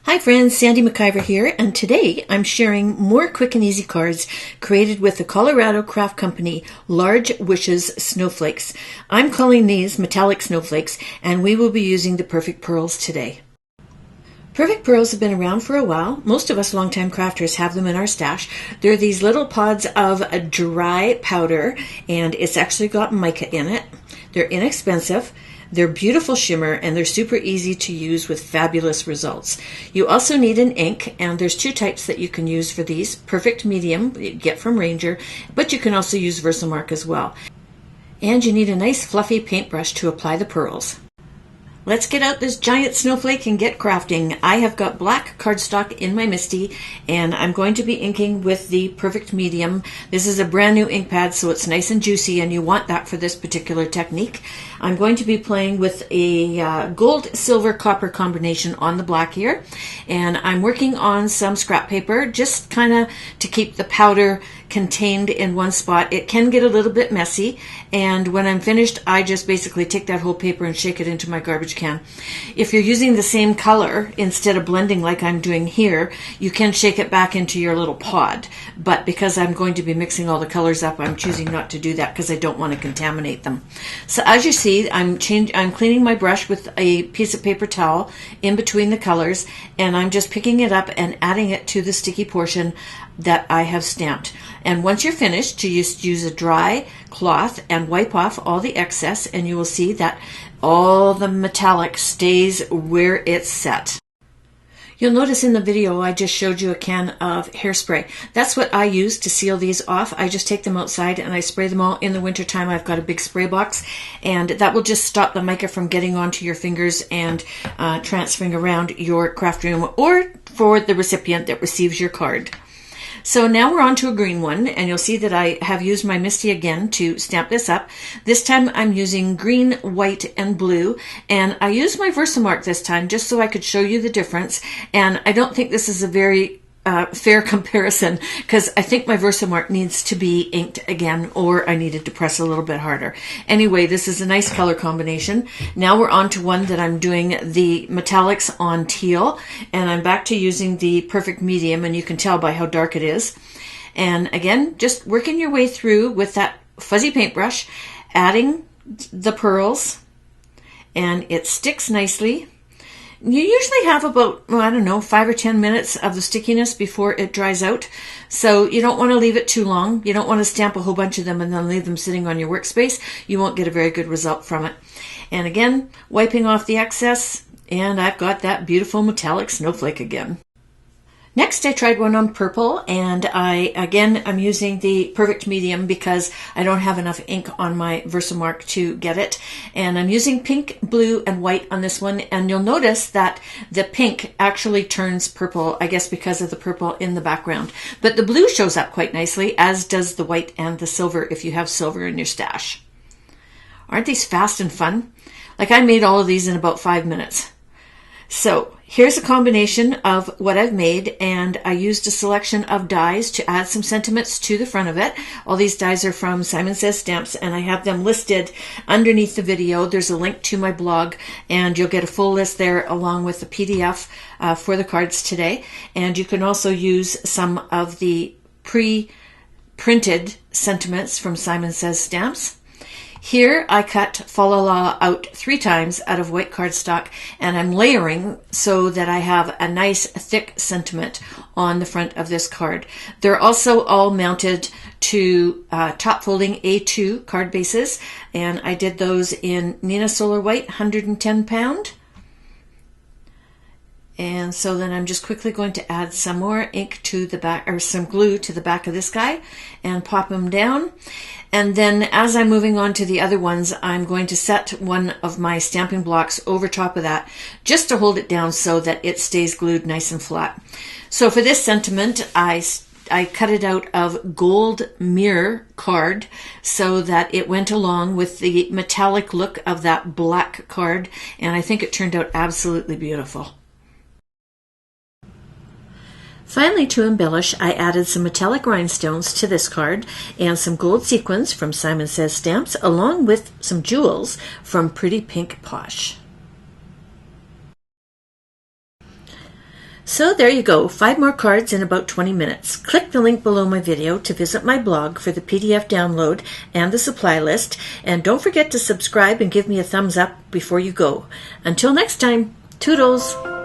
Hi friends, Sandi MacIver here, and today I'm sharing more quick and easy cards created with the Colorado craft company Large Wishes Snowflakes. I'm calling these metallic snowflakes, and we will be using the Perfect Pearls today. Perfect Pearls have been around for a while. Most of us longtime crafters have them in our stash. They're these little pods of a dry powder, and it's actually got mica in it. They're inexpensive. They're beautiful shimmer, and they're super easy to use with fabulous results. You also need an ink, and there's two types that you can use for these. Perfect Medium, you get from Ranger, but you can also use Versamark as well. And you need a nice fluffy paintbrush to apply the pearls. Let's get out this giant snowflake and get crafting. I have got black cardstock in my Misti, and I'm going to be inking with the Perfect Medium. This is a brand new ink pad, so it's nice and juicy, and you want that for this particular technique. I'm going to be playing with a gold, silver, copper combination on the black here, and I'm working on some scrap paper, just kind of to keep the powder contained in one spot. It can get a little bit messy, and when I'm finished, I just basically take that whole paper and shake it into my garbage can. If you're using the same color instead of blending like I'm doing here, you can shake it back into your little pod, but because I'm going to be mixing all the colors up, I'm choosing not to do that because I don't want to contaminate them. So as you see, I'm cleaning my brush with a piece of paper towel in between the colors, and I'm just picking it up and adding it to the sticky portion that I have stamped. And once you're finished, you just use a dry cloth and wipe off all the excess, and you will see that all the metallic stays where it's set. You'll notice in the video I just showed you a can of hairspray. That's what I use to seal these off. I just take them outside and I spray them all. In the wintertime, I've got a big spray box, and that will just stop the mica from getting onto your fingers and transferring around your craft room or for the recipient that receives your card. So now we're on to a green one, and you'll see that I have used my Misti again to stamp this up. This time I'm using green, white, and blue, and I used my Versamark this time just so I could show you the difference, and I don't think this is a very fair comparison because I think my Versamark needs to be inked again, or I needed to press a little bit harder. Anyway, this is a nice color combination. Now we're on to one that I'm doing the metallics on teal, and I'm back to using the Perfect Medium, and you can tell by how dark it is. And again, just working your way through with that fuzzy paintbrush, adding the pearls, and it sticks nicely. You usually have about, I don't know, 5 or 10 minutes of the stickiness before it dries out. So you don't want to leave it too long. You don't want to stamp a whole bunch of them and then leave them sitting on your workspace. You won't get a very good result from it. And again, wiping off the excess, and I've got that beautiful metallic snowflake again. Next, I tried one on purple, and I'm using the Perfect Medium because I don't have enough ink on my Versamark to get it. And I'm using pink, blue, and white on this one, and you'll notice that the pink actually turns purple, I guess because of the purple in the background. But the blue shows up quite nicely, as does the white and the silver if you have silver in your stash. Aren't these fast and fun? Like, I made all of these in about 5 minutes. So here's a combination of what I've made, and I used a selection of dies to add some sentiments to the front of it. All these dies are from Simon Says Stamps, and I have them listed underneath the video. There's a link to my blog, and you'll get a full list there along with the PDF for the cards today. And you can also use some of the pre-printed sentiments from Simon Says Stamps. Here I cut Fa La La out 3 times out of white cardstock, and I'm layering so that I have a nice thick sentiment on the front of this card. They're also all mounted to top folding A2 card bases, and I did those in Nina Solar White 110 pound. And so then I'm just quickly going to add some more ink to the back, or some glue to the back of this guy, and pop him down. And then as I'm moving on to the other ones, I'm going to set one of my stamping blocks over top of that just to hold it down so that it stays glued nice and flat. So for this sentiment, I cut it out of gold mirror card so that it went along with the metallic look of that black card, and I think it turned out absolutely beautiful. Finally, to embellish, I added some metallic rhinestones to this card and some gold sequins from Simon Says Stamps, along with some jewels from Pretty Pink Posh. So there you go, 5 more cards in about 20 minutes. Click the link below my video to visit my blog for the PDF download and the supply list. And don't forget to subscribe and give me a thumbs up before you go. Until next time, toodles!